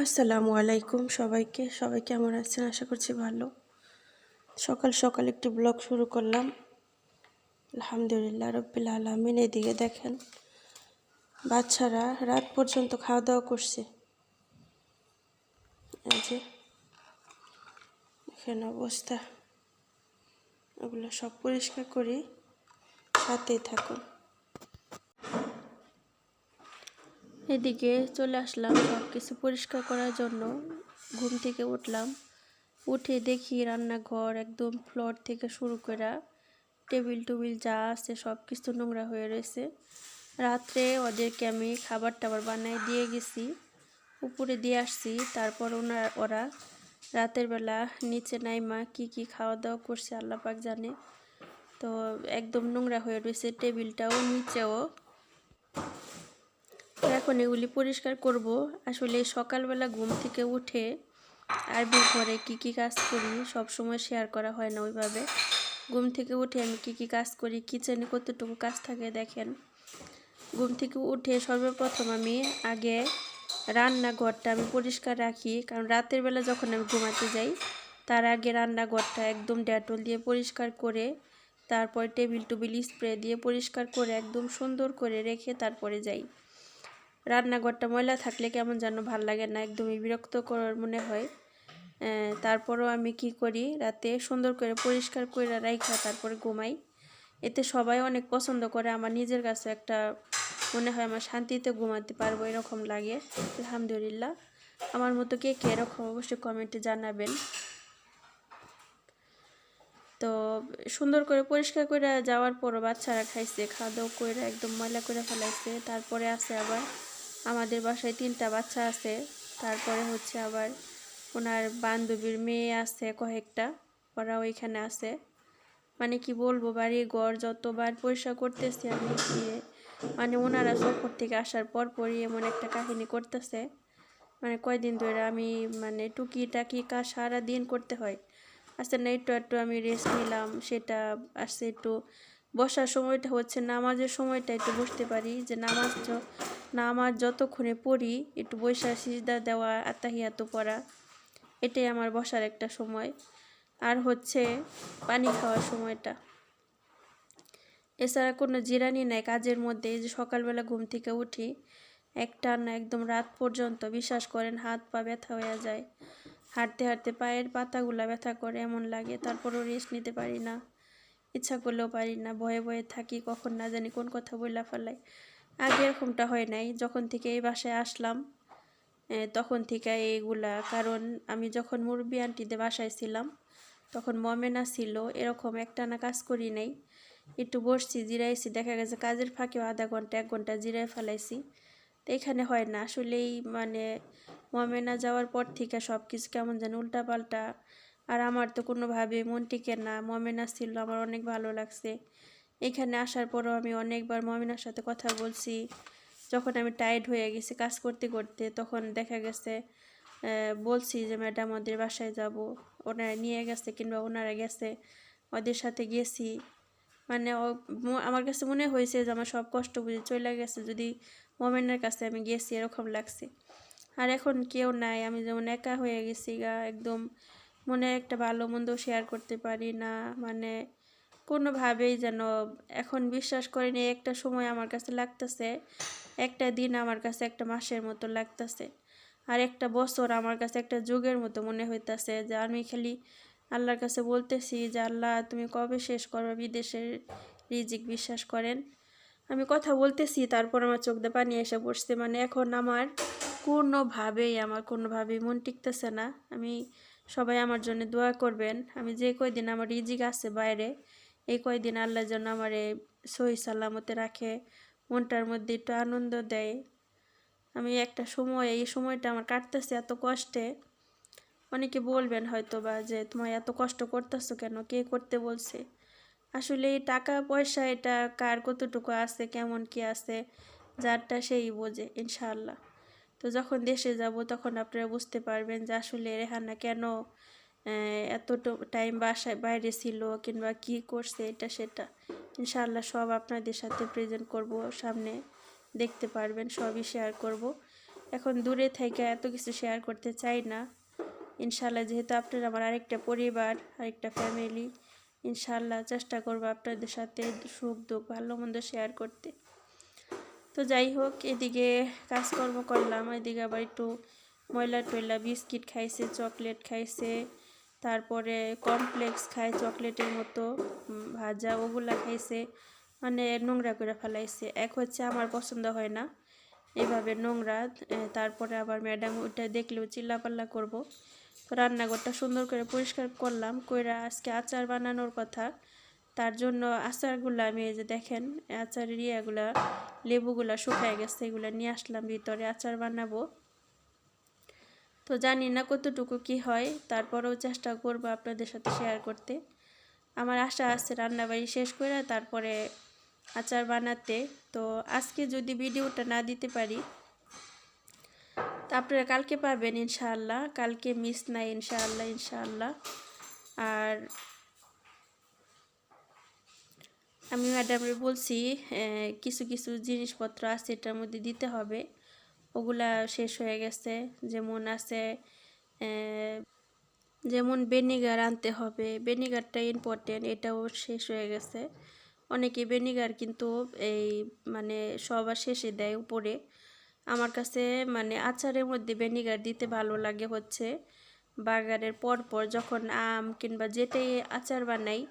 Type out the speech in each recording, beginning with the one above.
আসসালামু আলাইকুম সবাইকে। সবাই কেমন আছেন? আশা করছি ভালো। সকাল সকাল একটি ব্লগ শুরু করলাম। আলহামদুলিল্লাহ রাব্বিল আলামিন। এদিকে দেখেন বাচ্চারা রাত পর্যন্ত খাওয়া দাওয়া করছে। এই যে দেখেন অবস্থা, ওগুলো সব পরিষ্কার করি, সাথেই থাকুন। এদিকে চলে আসলাম সব কিছু পরিষ্কার করার জন্য। ঘুম থেকে উঠলাম, উঠে দেখি রান্নাঘর একদম ফ্লোর থেকে শুরু করে টেবিল টুবিল যা আছে সব কিছু নোংরা হয়ে রয়েছে। রাত্রে ওদেরকে আমি খাবার টাবার বানাই দিয়ে গেছি, উপরে দিয়ে আসছি। তারপর ওরা রাতের বেলা নিচে নাইমা কি খাওয়া দাওয়া করছে আল্লাহ পাক জানে। তো একদম নোংরা হয়ে রয়েছে টেবিলটাও, নিচেও। এখন এগুলি পরিষ্কার করব। আসলে সকালবেলা ঘুম থেকে উঠে আরবির ঘরে কি কাজ করি সব সময় শেয়ার করা হয় না ওইভাবে। ঘুম থেকে উঠে আমি কি কাজ করি, কিচেনে কতটুকু কাজ থাকে দেখেন। ঘুম থেকে উঠে সর্বপ্রথম আমি আগে রান্নাঘরটা আমি পরিষ্কার রাখি, কারণ রাতের বেলা যখন আমি ঘুমাতে যাই তার আগে রান্নাঘরটা একদম ডেটল দিয়ে পরিষ্কার করে, তারপর টেবিল টুবিল স্প্রে দিয়ে পরিষ্কার করে একদম সুন্দর করে রেখে তারপরে যাই। রান্নাঘরটা ময়লা থাকলে কেমন যেন ভাল লাগে না, একদমই বিরক্তকর মনে হয়। তারপরও আমি কি করি, রাতে সুন্দর করে পরিষ্কার করে রাখা তারপরে ঘুমাই। এতে সবাই অনেক পছন্দ করে, আমার নিজের কাছে একটা মনে হয় আমার শান্তিতে ঘুমাতে পারবো এরকম লাগে। আলহামদুলিল্লাহ। আমার মতো কে এরকম অবশ্যই কমেন্টে জানাবেন। তো সুন্দর করে পরিষ্কার করে যাওয়ার পরও বাচ্চারা খাইছে, খাওয়া দাওয়া করে একদম ময়লা করে ফেলাইছে। তারপরে আছে আবার আমাদের বাসায় 3টা বাচ্চা আছে। তারপরে হচ্ছে আবার ওনার বান্ধবীর মেয়ে আছে কয়েকটা, ওরা ওইখানে আছে। মানে কি বলবো, বাড়ি ঘর যতবার পরিষ্কার করতেছি আমি, মানে ওনারা সফর থেকে আসার পরই এমন একটা কাহিনী করতেছে। মানে কয়দিন ধরে আমি মানে টুকিটাকি কাজ সারাদিন করতে হয়। আচ্ছা না, একটু আমি রেস্ট নিলাম, সেটা আসছে একটু বসার সময়টা হচ্ছে নামাজের সময়টা একটু বসতে পারি, যে নামাজ যতক্ষণে পড়ি একটু বৈশা সিজদা দেওয়া, আত্তাহিয়াতু পড়া, এটাই আমার বসার একটা সময়। আর হচ্ছে পানি খাওয়ার সময়টা। এছাড়া কোনো জিরানি নাই কাজের মধ্যে। যে সকালবেলা ঘুম থেকে উঠি একটা না একদম রাত পর্যন্ত, বিশ্বাস করেন হাত পা ব্যথা হয়ে যায়, হাঁটতে হাঁটতে পায়ের পাতাগুলা ব্যথা করে এমন লাগে। তারপরও রেস্ট নিতে পারি না, ইচ্ছা করলেও পারি না, ভয়ে থাকি কখন না জানি কোন কথা বইলা ফেলাই। আগে এরকমটা হয় নাই, যখন থেকে এই বাসায় আসলাম তখন থেকে এইগুলা। কারণ আমি যখন মুরব্বি আন্টিদের বাসায় ছিলাম তখন মমেনা ছিল, এরকম একটানা কাজ করি নাই। একটু বসছি, জিরাইছি, দেখা গেছে কাজের ফাঁকেও আধা ঘন্টা 1 ঘন্টা জিরাই ফেলাইছি। তো এখানে হয় না আসলেই, মানে মমেনা যাওয়ার পর থেকে সব কিছু কেমন যেন উল্টাপাল্টা। আর আমার তো কোনোভাবে মন টিকে না। মমেনা ছিল, আমার অনেক ভালো লাগছে। এখানে আসার পরও আমি অনেকবার মমেনার সাথে কথা বলছি। যখন আমি টায়ার্ড হয়ে গেছি কাজ করতে করতে, তখন দেখা গেছে বলছি যে ম্যাডাম ওদের বাসায় যাব, ওনারা নিয়ে গেছে কিংবা ওনারা গেছে, ওদের সাথে গেছি। মানে আমার কাছে মনে হয়েছে যে আমার সব কষ্ট বুঝে চলে গেছে, যদি মোমেনের কাছে আমি গেছি এরকম লাগছে। আর এখন কেউ নাই, আমি যেমন একা হয়ে গেছি একদম। মনে একটা ভালো মন্দ শেয়ার করতে পারি না, মানে কোনোভাবেই যেন। এখন বিশ্বাস করিনি, একটা সময় আমার কাছে লাগতেছে একটা দিন আমার কাছে একটা মাসের মতো লাগতেছে, আর একটা বছর আমার কাছে একটা যুগের মতো মনে হইতেছে। যে আমি খালি আল্লাহর কাছে বলতেছি যে আল্লাহ তুমি কবে শেষ করবে বিদেশের রিজিক। বিশ্বাস করেন আমি কথা বলতেছি, তারপর আমার চোখ দিয়ে পানি এসে পড়ছে। মানে এখন আমার কোনোভাবেই মন টিকতেছে না। আমি সবাই আমার জন্য দোয়া করবেন। আমি যে কয়দিন আমার রিজিক আছে বাইরে, এই কয়দিন আল্লাহ যেন আমারে সহি সালামতে রাখে, মনটার মধ্যে একটু আনন্দ দেয়। আমি একটা সময়, এই সময়টা আমার কাটতেছে এত কষ্টে। অনেকে বলবেন হয়তো বা যে তোমার এত কষ্ট করতেছো কেন, কে করতে বলছে। আসলে এই টাকা পয়সা এটা কার কতটুকু আছে, কেমন কি আছে, যারটা সেই বোঝে ইনশাআল্লাহ। তো যখন দেশে যাব তখন আপনারা বুঝতে পারবেন যে আসলে রেহানা কেন এত টাইম বাসায় বাইরে ছিল কিংবা কি করছে, এটা সেটা ইনশাআল্লাহ সব আপনাদের সাথে প্রেজেন্ট করব, সামনে দেখতে পারবেন, সবই শেয়ার করব। এখন দূরে থেকে এত কিছু শেয়ার করতে চাই না। ইনশাআল্লাহ যেহেতু আপনারা আমার আরেকটা পরিবার, আরেকটা ফ্যামিলি, ইনশাআল্লাহ চেষ্টা করবো আপনাদের সাথে সুখ দুঃখ ভালো মন্দ শেয়ার করতে। তো যাই হোক, এদিকে কাজকর্ম করলাম, এদিকে আবার একটু ময়লা টয়লা বিস্কিট খাইছে, চকলেট খাইছে, তারপরে কমপ্লেক্স খায় চকলেটের মতো ভাজা, ওগুলা খাইছে, মানে নোংরা করে ফেলাইছে। এক হচ্ছে আমার পছন্দ হয় না এভাবে নোংরা, তারপরে আবার ম্যাডাম ওইটা দেখলেও চিল্লাপাল্লা করব। তো রান্নাঘরটা সুন্দর করে পরিষ্কার করলাম, কইরা আজকে আচার বানানোর কথা। তার জন্য আচারগুলো আমি এই যে দেখেন আচারের ইয়েগুলা লেবুগুলা শুকায় গেছে, এগুলো নিয়ে আসলাম ভিতরে আচার বানাবো। তো জানি না কতটুকু কি হয়, তারপরেও চেষ্টা করবো আপনাদের সাথে শেয়ার করতে। আমার আশা আছে রান্নাবাড়ি শেষ করে তারপরে আচার বানাতে। তো আজকে যদি ভিডিওটা না দিতে পারি তা আপনারা কালকে পাবেন ইনশাআল্লাহ, কালকে মিস নাই ইনশাআল্লাহ ইনশাআল্লাহ। আর আমি ম্যাডামরে বলছি কিছু কিছু জিনিসপত্র আছে এটার মধ্যে দিতে হবে, ওগুলা শেষ হয়ে গেছে। যেমন আছে যেমন ভিনেগার আনতে হবে, ভিনেগারটা ইম্পর্টেন্ট, এটাও শেষ হয়ে গেছে। অনেকে ভিনেগার কিন্তু এই মানে সবার শেষে দেয় উপরে। আমার কাছে মানে আচারের মধ্যে ভিনেগার দিতে ভালো লাগে হচ্ছে বাগারের পরপর, যখন আম কিংবা যেটাই আচার বানাই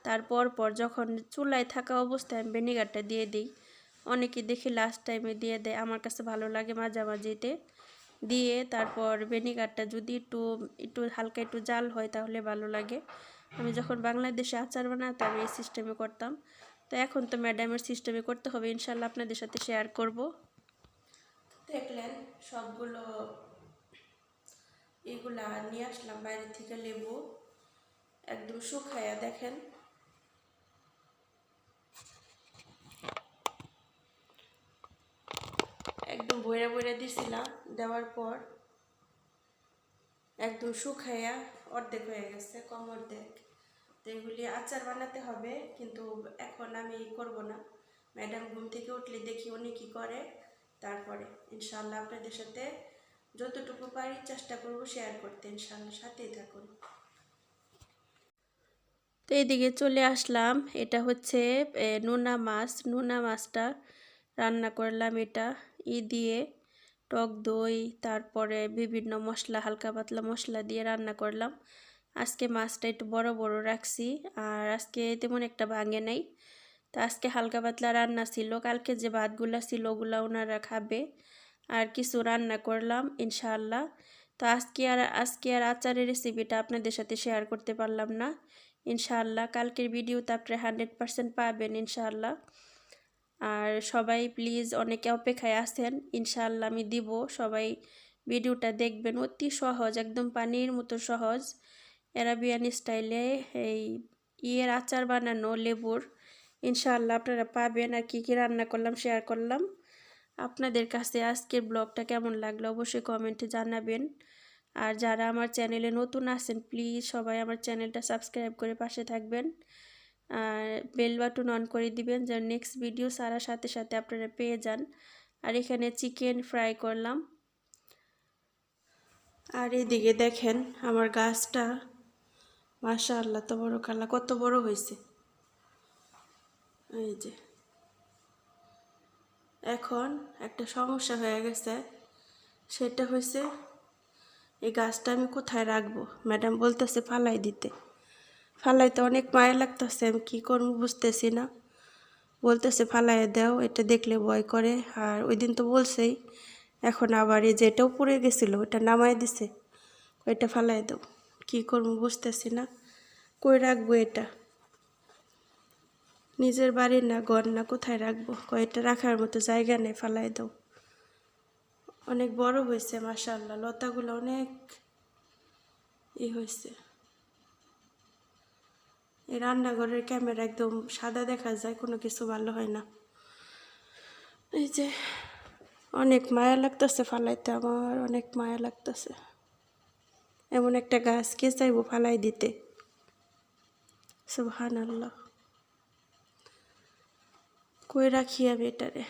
তার পরপর যখন চুলায় থাকা অবস্থায় আমি ভিনেগারটা দিয়ে দিই। অনেকে দেখি লাস্ট টাইমে দিয়ে দেয়, আমার কাছে ভালো লাগে মাঝামাঝিতে দিয়ে তারপর ভিনেগারটা যদি একটু একটু হালকা একটু জাল হয় তাহলে ভালো লাগে। আমি যখন বাংলাদেশে আচার বানাতাম এই সিস্টেমে করতাম, তো এখন তো ম্যাডামের সিস্টেমে করতে হবে, ইনশাল্লাহ আপনাদের সাথে শেয়ার করব। দেখলেন সবগুলো এগুলা নিয়ে আসলাম বাইরে থেকে, লেবু একদম শুকায়া দেখেন একদম বইরা বইরা দিছিলাম, দেওয়ার পর একদম শুকাইয়া অর্ধেক হয়ে গেছে, কম অর্ধেক। তো এগুলি আচার বানাতে হবে, কিন্তু এখন আমি করব না, ম্যাডাম ঘুম থেকে উঠলে দেখি উনি কী করে, তারপরে ইনশাআল্লাহ আপনাদের সাথে যতটুকু পারি চেষ্টা করব শেয়ার করতে, ইনশাআল্লাহ সাথেই থাকুন। তো এদিকে চলে আসলাম, এটা হচ্ছে নোনা মাছ, নোনা মাছটা রান্না করলাম, এটা দিয়ে টক দই তারপরে বিভিন্ন মশলা হালকা পাতলা মশলা দিয়ে রান্না করলাম। আজকে মাছটা একটু বড় বড় রাখছি, আর আজকে তেমন একটা ভাঙে নাই। তো আজকে হালকা পাতলা রান্না ছিল, কালকে যে ভাতগুলা ছিল ওগুলা ওনারা খাবে, আর কিছু রান্না করলাম ইনশাআল্লাহ। তো আজকে আর আচারের রেসিপিটা আপনাদের সাথে শেয়ার করতে পারলাম না, ইনশাআল্লাহ কালকের ভিডিওতে আপনারা 100% পাবেন ইনশাআল্লাহ। আর সবাই প্লিজ, অনেকে অপেক্ষায় আছেন, ইনশাআল্লাহ আমি দিব, সবাই ভিডিওটা দেখবেন। অতি সহজ, একদম পানির মতো সহজ অ্যারাবিয়ান স্টাইলে এই আচার বানানো লেবুর, ইনশাআল্লাহ আপনারা পাবেন। আর কী কী রান্না করলাম শেয়ার করলাম। আপনাদের কাছে আজকের ব্লগটা কেমন লাগলো অবশ্যই কমেন্টে জানাবেন। আর যারা আমার চ্যানেলে নতুন আছেন প্লিজ সবাই আমার চ্যানেলটা সাবস্ক্রাইব করে পাশে থাকবেন, আর বেল বাটন অন করে দিবেন যেন নেক্সট ভিডিও ছাড়ার সাথে সাথে আপনারা পেয়ে যান। আর এখানে চিকেন ফ্রাই করলাম। আর এদিকে দেখেন আমার গাছটা, মাশাআল্লাহ তাবারাকাল্লাহ কত বড় হয়েছে। এই যে এখন একটা সমস্যা হয়ে গেছে, সেটা হয়েছে এই গাছটা আমি কোথায় রাখবো। ম্যাডাম বলতেছে ফালাই দিতে, ফালাইতে অনেক মায়া লাগতেছে, আমি কী করবো বুঝতেছি না। বলতেছে ফালাইয়া দাও, এটা দেখলে ভয় করে। আর ওই দিন তো বলছেই, এখন আবার এই যেটাও পড়ে গেছিলো ওটা নামাই দিছে, ওইটা ফালাই দাও। কী করবো বুঝতেছি না, কই রাখবো এটা, নিজের বাড়ি না ঘর না, কোথায় রাখবো, কয়টা রাখার মতো জায়গা নেই, ফালাই দাও। অনেক বড় হয়েছে মাশাআল্লাহ, লতাগুলো অনেক হয়েছে। এই রান্নাঘরের ক্যামেরা একদম সাদা দেখা যায়, কোনো কিছু ভালো হয় না। এই যে অনেক মায়া লাগতেছে ফালাইতে, আমার অনেক মায়া লাগতেছে। এমন একটা গাছ কে চাইবো ফালাই দিতে, সুবহানাল্লাহ। কই রাখি আমি এটারে।